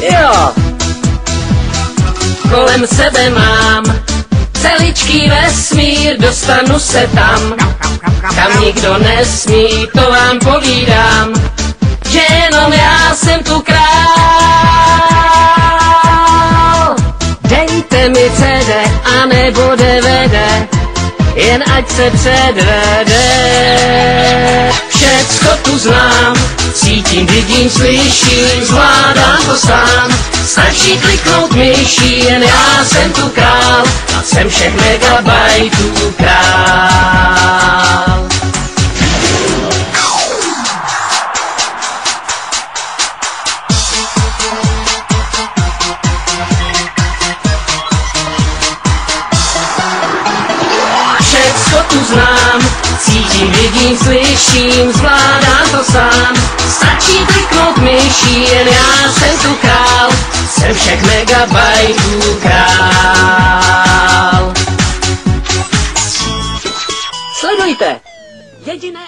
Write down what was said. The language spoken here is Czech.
Jo. Kolem sebe mám celičký vesmír, dostanu se tam, kam nikdo nesmí, to vám povídám, že jenom já jsem tu král. Dejte mi CD a nebo DVD, jen ať se předvede. Všecko tu znám, cítím, vidím, slyším, zvládám to sám. Stačí kliknout myší, jen já jsem tu král a jsem všech megabajtů král. Všecko tu znám, cítím, vidím, slyším, zvládám to sám. Stačí kliknout myší, jen já jsem tu král, jsem všech megabajtů král. Sledujte, jediné